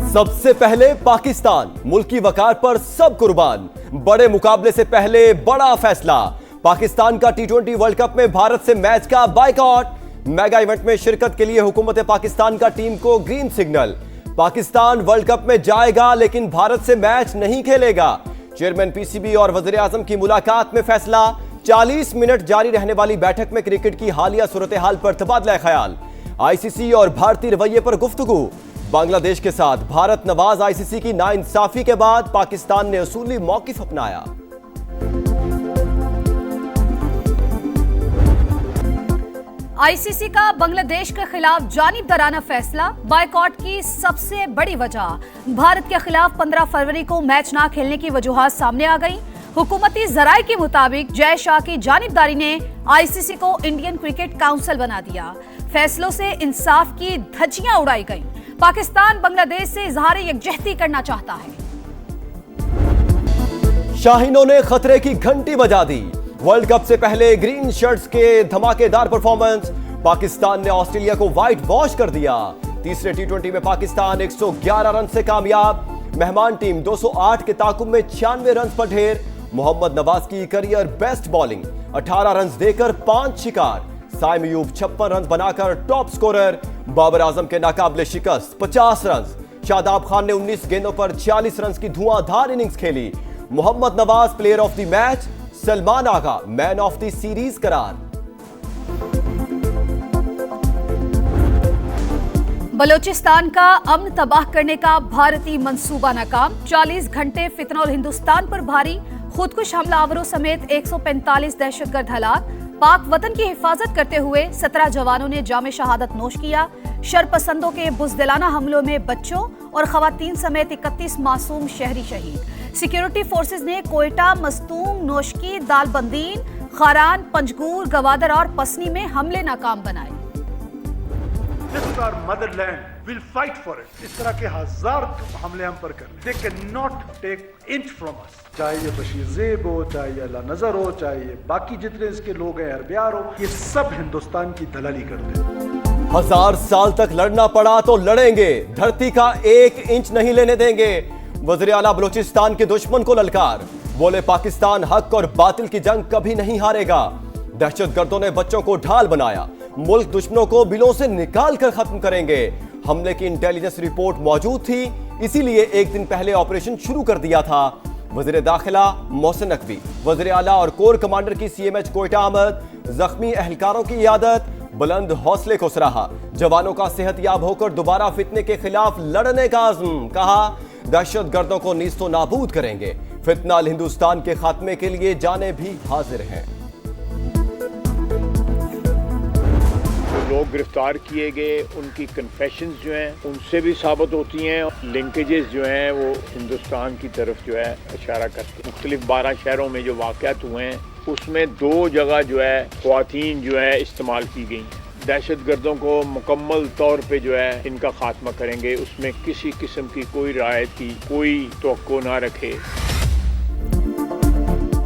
सबसे पहले पाकिस्तान, मुल्क की वकार पर सब कुर्बान। बड़े मुकाबले से पहले बड़ा फैसला, पाकिस्तान का टी20 वर्ल्ड कप में भारत से मैच का बायकॉट। मेगा इवेंट में शिरकत के लिए हुकूमत पाकिस्तान का टीम को green signal. Pakistan world cup में जाएगा लेकिन भारत से मैच नहीं खेलेगा। चेयरमैन पीसीबी और वजीर आजम की मुलाकात में फैसला। 40 मिनट जारी रहने वाली बैठक में क्रिकेट की हालिया सूरत हाल पर तबादला ख्याल। आईसीसी और भारतीय रवैये पर गुफ्तगू। बांग्लादेश के साथ भारत नवाज आईसीसी की नाइंसाफी के बाद पाकिस्तान ने उसूली मौकिफ अपनाया। आईसीसी का बांग्लादेश के खिलाफ जानिबदाराना फैसला, बायकॉट की सबसे बड़ी वजह। भारत के खिलाफ 15 फरवरी को मैच ना खेलने की वजूहात सामने आ गई। हुकूमती जराये के मुताबिक जय शाह की जानिबदारी ने आईसीसी को इंडियन क्रिकेट काउंसिल बना दिया। फैसलों से इंसाफ की धज्जियां उड़ाई गई। पाकिस्तान बांग्लादेश से इजहार यकजहती करना चाहता है। शाहीनों ने खतरे की घंटी बजा दी। वर्ल्ड कप से पहले ग्रीन शर्ट्स के धमाकेदार परफॉर्मेंस। पाकिस्तान ने ऑस्ट्रेलिया को व्हाइट वॉश कर दिया। तीसरे टी20 में पाकिस्तान 111 रन से कामयाब। मेहमान टीम 208 के ताकुब में 96 रन पर ढेर। मोहम्मद नवाज की करियर बेस्ट बॉलिंग, 18 रन देकर 5 शिकार। साइम अयूब 56 रन बनाकर टॉप स्कोरर। बाबर आजम के नाकाबिले शिकस्त 50 रन। शादाब खान ने 19 गेंदों पर 46 रन की धुआंधार इनिंग्स खेली। Mohammad Nawaz player of the match, Salman Agha man of the series करार। बलोचिस्तान का अमन तबाह करने का भारतीय मंसूबा नाकाम। 40 घंटे फितनौल हिंदुस्तान पर भारी। खुदकुश हमलावरों समेत 145 दहशतगर्द हलाक। पाक वतन की हिफाजत करते हुए 17 जवानों ने जामे शहादत नोश किया। शरपसंदों के बुज़दिलाना हमलों में बच्चों और खवातीन समेत 31 मासूम शहरी शहीद। सिक्योरिटी फोर्सेज ने कोयटा, मस्तूंग, नोशकी, दालबंदीन, खारान, पंजगूर, गवादर और पसनी में हमले नाकाम बनाए। This is our motherland. We'll fight for it. इस तरह के हजार हमले हम पर कर ले। They cannot take inch from us. चाहे ये बशीर ज़ेब हो, चाहे ये अल्लाह नजर हो, चाहे ये बाकी जितने इसके लोग हैं अरबियार हो, ये सब हिंदुस्तान की दलाली करते हैं। 1000 साल तक लड़ना पड़ा तो लड़ेंगे, धरती का 1 इंच नहीं लेने देंगे। वज़ीर आला बलूचिस्तान के दुश्मन को ललकार। बोले पाकिस्तान हक और बातिल की जंग कभी नहीं हारेगा। दहशतगर्दों ने बच्चों को ढाल बनाया। मुल्क दुश्मनों को बिलों से निकाल कर खत्म करेंगे। हमले की इंटेलिजेंस रिपोर्ट मौजूद थी, इसीलिए एक दिन पहले ऑपरेशन शुरू कर दिया था। वज़ीर दाखिला मोहसिन नकवी, वज़ीर आला और कोर कमांडर की सीएमएच कोयटा आमद। जख्मी एहलकारों की इयादत, बुलंद हौसले को सराहा। जवानों का सेहतयाब होकर दोबारा फितने के खिलाफ लड़ने का आज़म। कहा दहशतगर्दों को नीस्तो नाबूद करेंगे। फितना हिंदुस्तान के खात्मे के लिए जाने भी हाजिर हैं। लोग गिरफ्तार किए गए, उनकी कन्फेशंस जो हैं उनसे भी साबित होती हैं। लिंकेजेस जो हैं वो हिंदुस्तान की तरफ जो है इशारा करते हैं। मुख्तलिफ 12 शहरों में जो वाक़यात हुए हैं उसमें 2 जगह जो है ख्वातीन जो है इस्तेमाल की गई। दहशतगर्दों को मुकम्मल तौर पे जो है इनका खात्मा करेंगे, उसमें किसी किस्म की कोई रायत की कोई तवक्को ना रखे।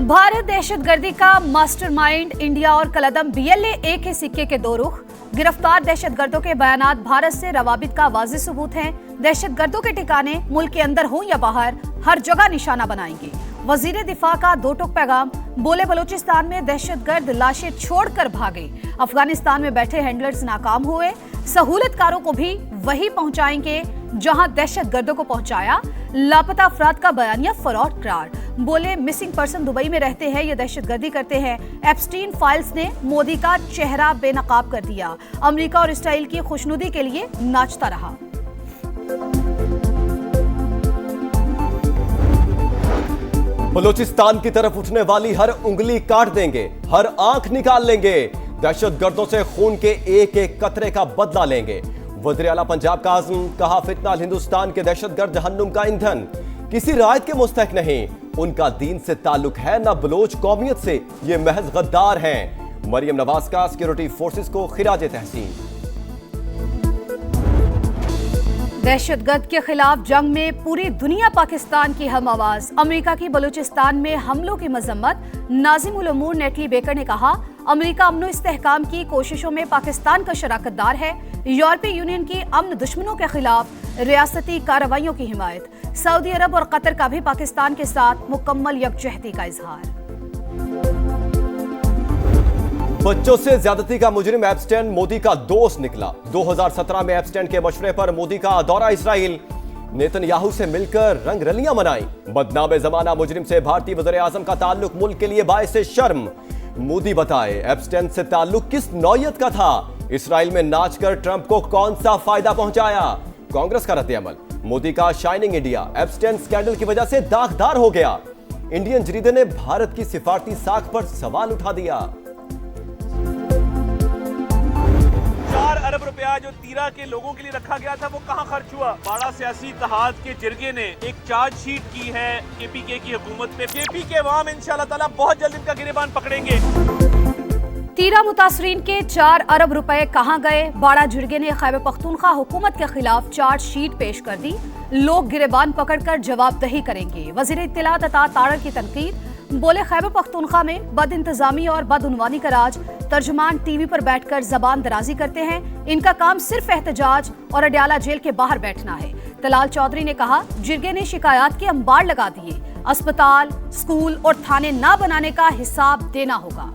भारत दहशतगर्दी का मास्टरमाइंड। इंडिया और कलदम बीएलए एक ही सिक्के के 2 रुख। गिरफ्तार दहशतगर्दों के बयानात भारत से रवाबित का वाज़ेह सबूत हैं। दहशतगर्दों के ठिकाने मुल्क के अंदर हो या बाहर हर जगह निशाना बनाएंगे। वजीर दिफा का 2 टूक पैगाम। बोले बलूचिस्तान में दहशतगर्द लाशें छोड़कर भागे। अफगानिस्तान में बैठे हैंडलर्स नाकाम हुए। सहूलतकारों को भी वही पहुंचाएंगे जहां दहशतगर्दों को पहुंचाया। लापता अफराद का बयानिया फ्रॉड करार। बोले मिसिंग पर्सन दुबई में रहते हैं या दहशतगर्दी करते हैं। एप्स्टीन फाइल्स ने मोदी का चेहरा बेनकाब कर दिया। अमेरिका और इसराइल की खुशनुदी के लिए नाचता रहा। बलूचिस्तान की तरफ उठने वाली हर उंगली काट देंगे, हर आंख निकाल लेंगे। दहशतगर्दों से खून के एक एक कतरे का बदला लेंगे। वज़ीर आला पंजाब का आज़म। कहा फितना हिंदुस्तान के दहशतगर्द जहन्नुम का ईंधन। किसी रायत के मुस्तहक नहीं, उनका दीन से ताल्लुक है न बलोच कौमियत से, ये महज गद्दार हैं। मरियम नवाज का सिक्योरिटी फोर्सेस को खिराज तहसीन। दहशतगर्द के खिलाफ जंग में पूरी दुनिया पाकिस्तान की हम आवाज। अमेरिका की बलूचिस्तान में हमलों की मजम्मत। नाज़िम उल उमूर नेटली बेकर ने कहा अमेरिका अमनो इस्तेहकाम की कोशिशों में पाकिस्तान का शराकतदार है। यूरोपीय यूनियन की अमन दुश्मनों के खिलाफ रियासती कार्रवाइयों की हिमायत। सऊदी अरब और कतर का भी पाकिस्तान के साथ मुकम्मल यकजहती का इजहार। बच्चों से ज्यादती का मुजरिम एप्स्टेन मोदी का दोस्त निकला। 2017 में एप्स्टेन के मशवरे पर मोदी का दौरा इस्राइल, नेतन्याहू से मिलकर रंगरलियां मनाई। बदनाम जमाना मुजरिम से भारतीय वज़ीर आज़म का ताल्लुक मुल्क के लिए बाइस शर्म। मोदी बताए एप्स्टेन से ताल्लुक किस नौयत का था, इस्राइल में नाचकर ट्रंप को कौन सा फायदा पहुंचाया। कांग्रेस का रद्द-ए-अमल, मोदी का शाइनिंग इंडिया एप्स्टेन स्कैंडल की वजह से दागदार हो गया। इंडियन जरीदे ने भारत की सिफारती साख पर सवाल उठा दिया। 4 अरब रुपया जो तीरा के लोगों के लिए रखा गया था वो कहां खर्च हुआ। बड़ा सियासी इत्तेहाद के जिरगे ने एक चार्जशीट की है केपीके की हुकूमत पे। केपीके अवाम इंशाल्लाह ताला बहुत जल्द इनका गिरेबान पकड़ेंगे। तीरा मुतासरीन के 4 अरब रुपए कहां गए? बाड़ा जिरगे ने खैबर पख्तूनख्वा हुकूमत के खिलाफ चार्जशीट पेश कर दी। लोग गिरेबान पकड़कर जवाबदही करेंगे। वजीर इत्तलात अता तारड़ की तनकीद, बोले खैबर पख्तूनख्वा में बद इंतजामी और बदउनवानी का राज। तर्जुमान टीवी पर बैठकर जबान दराजी करते हैं। इनका काम सिर्फ एहतजाज और अडयाला जेल के बाहर बैठना है। तलाल चौधरी ने कहा, जिरगे ने शिकायत के अंबार लगा दिए। अस्पताल, स्कूल और थाने ना बनाने का हिसाब देना होगा।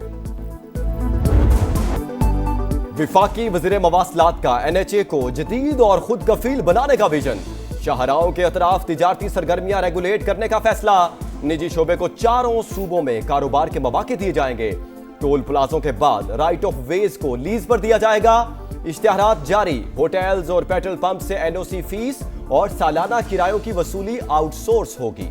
विफाकी वज़ीर मवासलात का NHA को जदीद और खुद कफील बनाने का विजन। शाहराहों के अतराफ तिजारती सरगर्मियां रेगुलेट करने का फैसला। निजी शोबे को 4 सूबों में कारोबार के मौके दिए जाएंगे। टोल प्लाजों के बाद राइट ऑफ वेज को लीज पर दिया जाएगा। इश्तिहारात जारी, होटल्स और पेट्रोल पंप से NOC फीस और सालाना किरायों की वसूली आउटसोर्स होगी।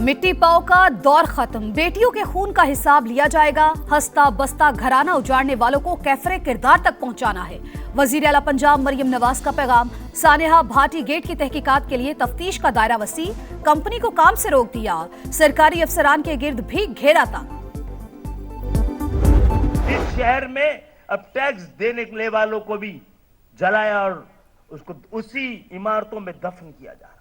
मिट्टी पाव का दौर खत्म, बेटियों के खून का हिसाब लिया जाएगा। हंसता बसता घराना उजाड़ने वालों को कैफरे किरदार तक पहुंचाना है। वजीर आला पंजाब मरियम नवाज का पैगाम, सानेहा भाटी गेट की तहकीकात के लिए तफ्तीश का दायरा वसी। कंपनी को काम से रोक दिया, सरकारी अफसरान के गिर्द भी घेरा था। इस शहर में अब टैक्स देने वालों को भी जलाया और उसको उसी इमारतों में दफन किया जा रहा है।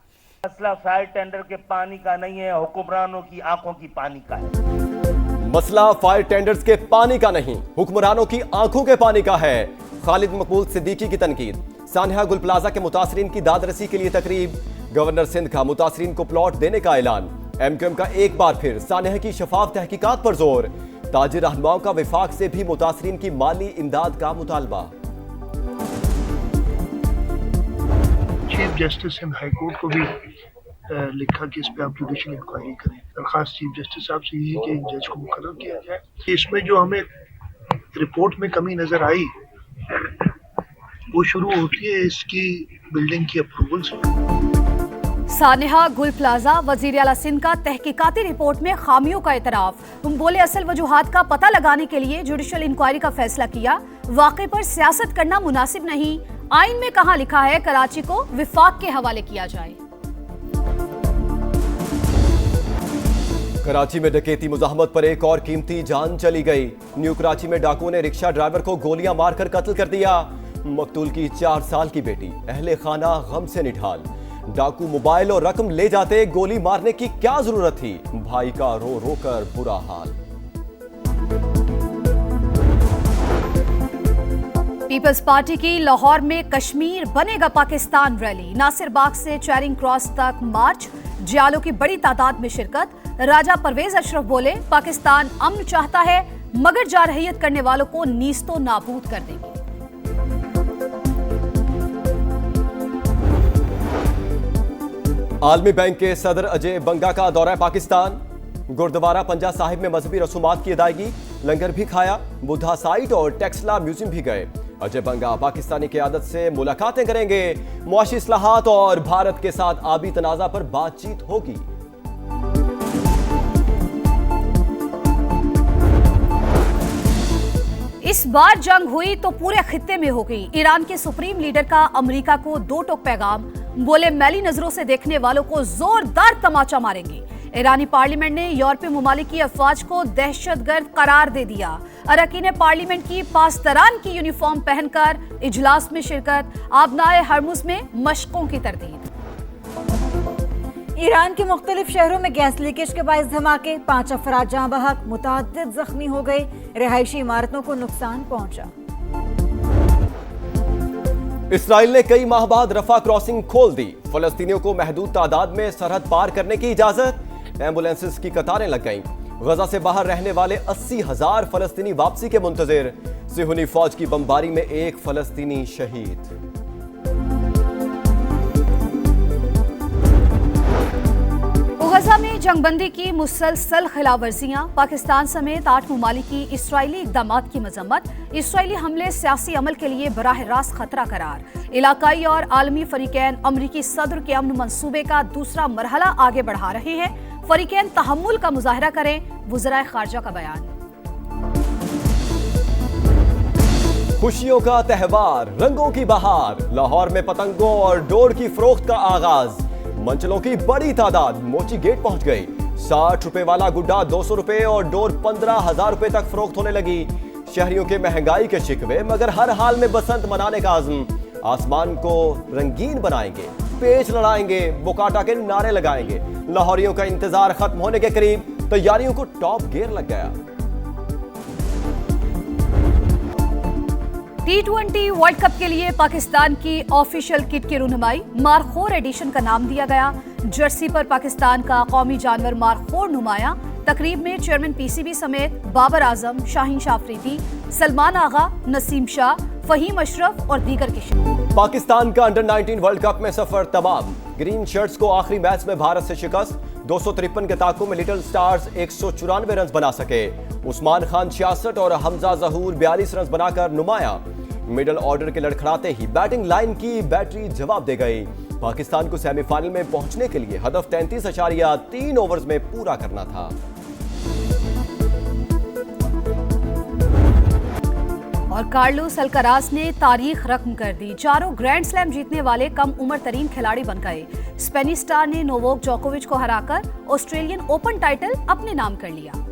मसला फायर टेंडर के पानी का नहीं है, हुक्मरानों की आंखों की पानी का है। मसला फायर टेंडर्स के पानी का नहीं, हुक्मरानों की आंखों के पानी का है। खालिद मकबूल सिद्दीकी की तनकीद। सानेहा गुल प्लाजा के मुतासरीन की दादरसी के लिए तकरीब। गवर्नर सिंध का मुतासरीन को प्लॉट देने का ऐलान। MQM का एक बार फिर सानेहा की शफाफ तहकीकात पर जोर। ताजिर रहनुमाओं का विफाक से भी मुतासरीन की माली इमदाद का मुतालबा। Chief justice Hind high court को भी लिखा कि इस पे आप जुडिशियल इंक्वायरी करें। दरखास्त चीफ जस्टिस साहब से यही कि इन जज को मुकर्रर किया जाए। इसमें जो हमें रिपोर्ट में कमी नजर आई वो शुरू होती है इसकी बिल्डिंग की अप्रूवल से। सानेहा गुल प्लाजा, वजीर आला सिंध का तहकीकाती रिपोर्ट में खामियों का इतराफ। बोले असल वजूहात का पता लगाने के लिए जुडिशियल इंक्वायरी का फैसला किया। वाक़े पर सियासत करना मुनासिब नहीं। आइन में कहां लिखा है कराची को विफाक के हवाले किया जाए। कराची में डकैती मुजाहमत पर एक और कीमती जान चली गई। न्यू कराची में डाकुओं ने रिक्शा ड्राइवर को गोलियां मारकर कत्ल कर दिया। मकतूल की 4 साल की बेटी अहले खाना गम से निढाल। डाकू मोबाइल और रकम ले जाते, गोली मारने की क्या जरूरत थी। भाई का रो रो कर बुरा हाल। पीपल्स पार्टी की लाहौर में कश्मीर बनेगा पाकिस्तान रैली। नासिर बाग से चैरिंग क्रॉस तक मार्च। जियालों की बड़ी तादाद में शिरकत। राजा परवेज अशरफ बोले, पाकिस्तान अमन चाहता है मगर जारहियत करने वालों को नीस्तो नाबूद कर देंगे। आलमी बैंक के सदर अजय बंगा का दौरा पाकिस्तान। गुरुद्वारा पंजा साहिब में मजहबी रसूमात की अदायगी, लंगर भी खाया। बुद्धा साइट और टेक्सला म्यूजियम भी गए। अजय बंगा पाकिस्तानी क़यादत से मुलाकातें करेंगे। मुआशी इस्लाहात और भारत के साथ आबी तनाज़ा पर बातचीत होगी। इस बार जंग हुई तो पूरे खित्ते में हो गई। ईरान के सुप्रीम लीडर का अमेरिका को 2 टोक पैगाम। बोले, मैली नजरों से देखने वालों को जोरदार तमाचा मारेंगे। ईरानी पार्लियामेंट ने यूरोपीय ममालिक की अफवाज को दहशतगर्द करार दे दिया। अरकान पार्लियामेंट की पासदारान की यूनिफॉर्म पहनकर इजलास में शिरकत। आबनाए हरमुज में मशकों की तरदीद। ईरान के मुख्तलिफ शहरों में गैस लीकेज के बायस धमाके, 5 अफराद जाँ बहक, मुतअद्दिद जख्मी हो गए, रिहायशी इमारतों को नुकसान पहुंचा। इसराइल ने कई माह बाद रफा क्रॉसिंग खोल दी, फलस्तीनियों को महदूद तादाद में सरहद पार करने की इजाजत, एम्बुलेंसेस की कतारें लग गईं। गजा से बाहर रहने वाले 80,000 फलस्तीनी वापसी के मुंतजिर, सिहूनी फौज की बमबारी में एक फलस्तीनी शहीद। गजा में जंगबंदी की मुसलसल खिलाफवर्जियां, पाकिस्तान समेत 8 ममालिक की इसराइली इक़दामात की मजम्मत, इसराइली हमले सियासी अमल के लिए बराह रास्त खतरा करार, इलाकाई और आलमी फरीकैन अमरीकी सदर के अमन मंसूबे का दूसरा मरहला आगे बढ़ा रहे हैं, फरीकैन तहम्मुल का मुजाहरा करें, वज़राए खारजा का बयान। खुशियों का त्यौहार, रंगों की बहार, लाहौर में पतंगों और डोर की फरोख्त का आगाज, मंचलों की बड़ी तादाद मोची गेट पहुंच गई। 60 रुपए वाला गुड्डा 200 रुपए और डोर 15,000 रुपए तक फरोख्त होने लगी। शहरियों के महंगाई के शिकवे, मगर हर हाल में बसंत मनाने का आज़म। आसमान को रंगीन बनाएंगे, पेच लड़ाएंगे, बुकाटा के नारे लगाएंगे। लाहौरियों का इंतजार खत्म होने के करीब, तैयारियों को टॉप गियर लग गया। T20 वर्ल्ड कप के लिए पाकिस्तान की ऑफिशियल किट की रुनुमाई, मारखोर एडिशन का नाम दिया गया। जर्सी पर पाकिस्तान का कौमी जानवर मारखोर नुमाया। तकरीब में चेयरमैन पीसीबी समेत बाबर आजम, शाहीन शाह अफरीदी, सलमान आगा, नसीम शाह, फहीम अशरफ और दीगर की शिरकत। पाकिस्तान का अंडर 19 वर्ल्ड कप में सफर तमाम। ग्रीन शर्ट्स को आखिरी मैच में भारत से शिकस्त, 253 के ताकों में लिटिल स्टार्स 194 रन बना सके। उस्मान खान 66 और हमजा जहूर 42 रन बनाकर नुमाया। मिडल ऑर्डर के लड़खड़ाते ही बैटिंग लाइन की बैटरी जवाब दे गई। पाकिस्तान को सेमीफाइनल में पहुंचने के लिए हदफ 33.3 ओवर्स में पूरा करना था। और कार्लोस अल्काराज ने तारीख रकम कर दी, 4 ग्रैंड स्लैम जीतने वाले कम उम्र तरीन खिलाड़ी बन गए। स्पेनिश स्टार ने नोवाक जोकोविच को हराकर ऑस्ट्रेलियन ओपन टाइटल अपने नाम कर लिया।